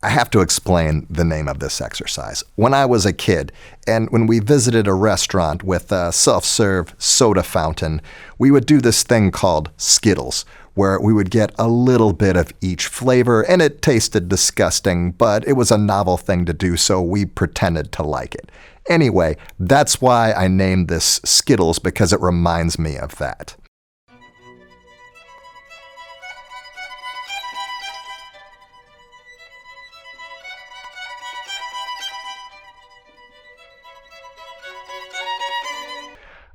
I have to explain the name of this exercise. When I was a kid, and when we visited a restaurant with a self-serve soda fountain, we would do this thing called Skittles, where we would get a little bit of each flavor, and it tasted disgusting, but it was a novel thing to do, so we pretended to like it. Anyway, that's why I named this Skittles, because it reminds me of that.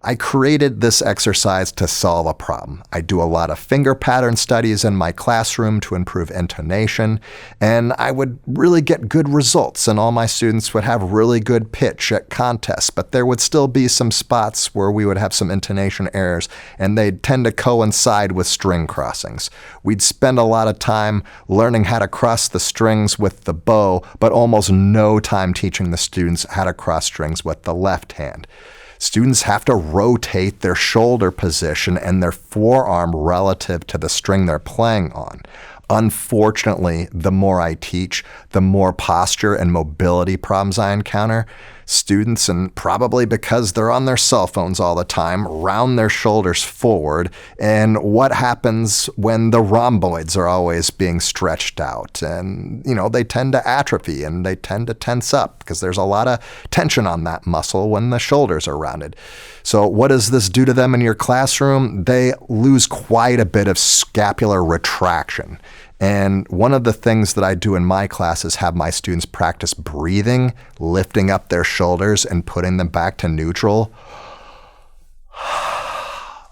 I created this exercise to solve a problem. I do a lot of finger pattern studies in my classroom to improve intonation, and I would really get good results, and all my students would have really good pitch at contests, but there would still be some spots where we would have some intonation errors, and they'd tend to coincide with string crossings. We'd spend a lot of time learning how to cross the strings with the bow, but almost no time teaching the students how to cross strings with the left hand. Students have to rotate their shoulder position and their forearm relative to the string they're playing on. Unfortunately, the more I teach, the more posture and mobility problems I encounter. Students, and probably because they're on their cell phones all the time, round their shoulders forward. And what happens when the rhomboids are always being stretched out? And, they tend to atrophy and they tend to tense up because there's a lot of tension on that muscle when the shoulders are rounded. So what does this do to them in your classroom? They lose quite a bit of scapular retraction. And one of the things that I do in my class is have my students practice breathing, lifting up their shoulders and putting them back to neutral.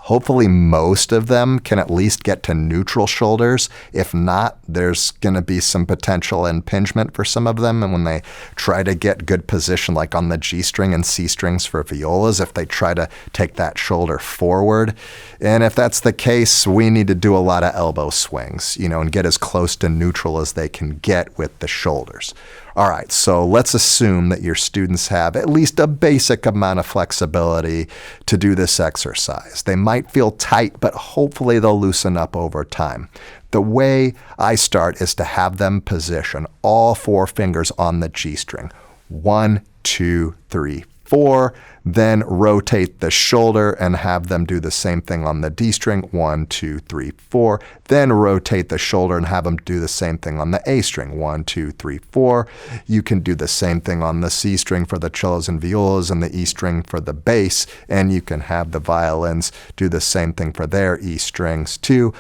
Hopefully most of them can at least get to neutral shoulders. If not, there's going to be some potential impingement for some of them. And when they try to get good position, like on the G string and C strings for violas, if they try to take that shoulder forward. And if that's the case, we need to do a lot of elbow swings, and get as close to neutral as they can get with the shoulders. All right, so let's assume that your students have at least a basic amount of flexibility to do this exercise. They might feel tight, but hopefully they'll loosen up over time. The way I start is to have them position all 4 fingers on the G string. 1, 2, 3, 4. Then rotate the shoulder and have them do the same thing on the D string. 1, 2, 3, 4. Then rotate the shoulder and have them do the same thing on the A string. 1, 2, 3, 4. You can do the same thing on the C string for the cellos and violas and the E string for the bass. And you can have the violins do the same thing for their E strings too.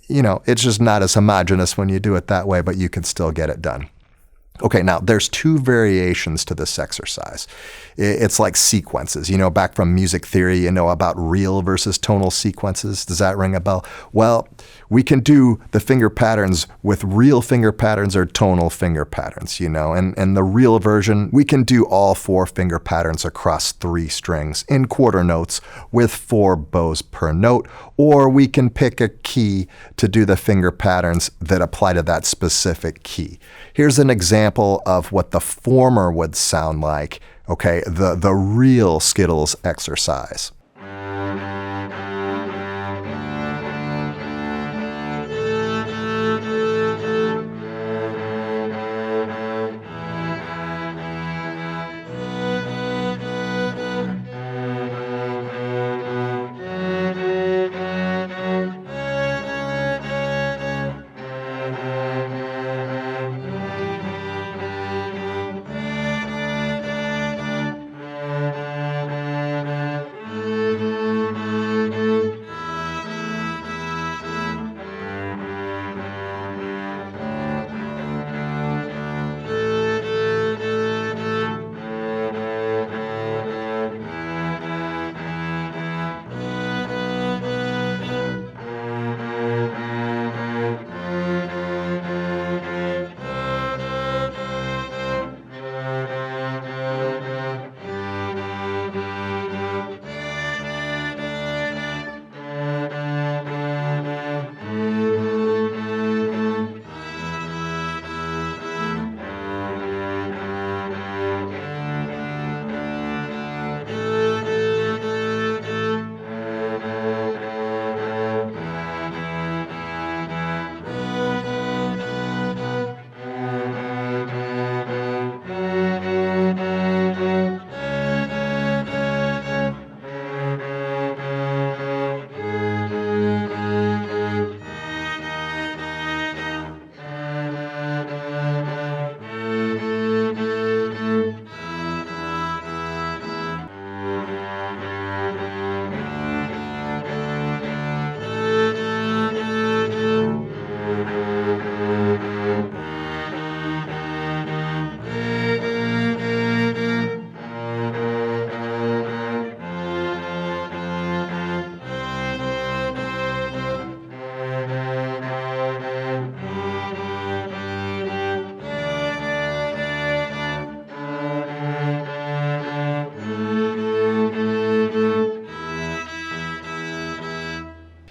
It's just not as homogeneous when you do it that way, but you can still get it done. Okay, now there's 2 variations to this exercise. It's like sequences. Back from music theory, about real versus tonal sequences. Does that ring a bell? Well, we can do the finger patterns with real finger patterns or tonal finger patterns, and the real version, we can do all 4 finger patterns across 3 strings in quarter notes with 4 bows per note, or we can pick a key to do the finger patterns that apply to that specific key. Here's an example of what the former would sound like, okay, the real Skittles exercise.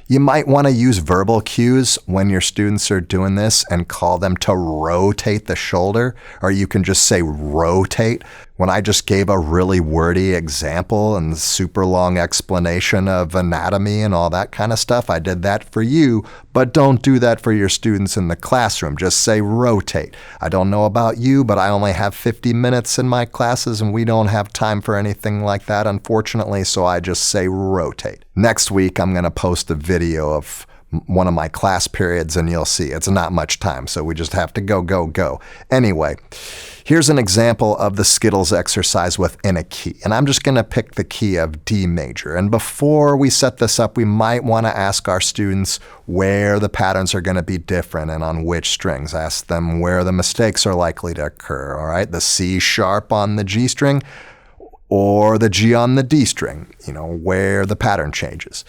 You might want to use verbal cues when your students are doing this and call them to rotate the shoulder, or you can just say rotate. When I just gave a really wordy example and super long explanation of anatomy and all that kind of stuff, I did that for you, but don't do that for your students in the classroom. Just say rotate. I don't know about you, but I only have 50 minutes in my classes and we don't have time for anything like that, unfortunately, so I just say rotate. Next week, I'm going to post a video of one of my class periods and you'll see it's not much time, so we just have to go. Anyway, here's an example of the Skittles exercise within a key, and I'm just going to pick the key of D major. And before we set this up, we might want to ask our students where the patterns are going to be different and on which strings. Ask them where the mistakes are likely to occur, all right? The C sharp on the G string or the G on the D string, where the pattern changes.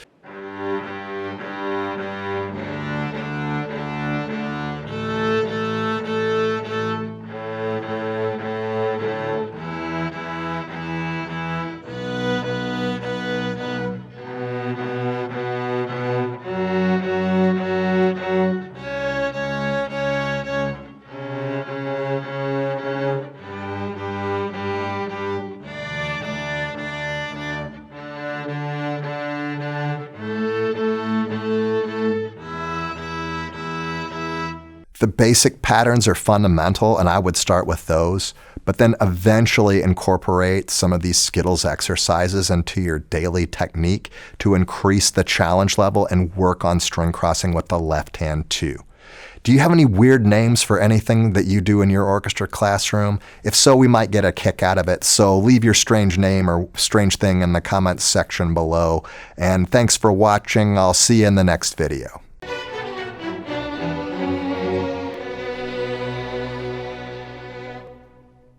The basic patterns are fundamental, and I would start with those, but then eventually incorporate some of these Skittles exercises into your daily technique to increase the challenge level and work on string crossing with the left hand too. Do you have any weird names for anything that you do in your orchestra classroom? If so, we might get a kick out of it, so leave your strange name or strange thing in the comments section below. And thanks for watching. I'll see you in the next video.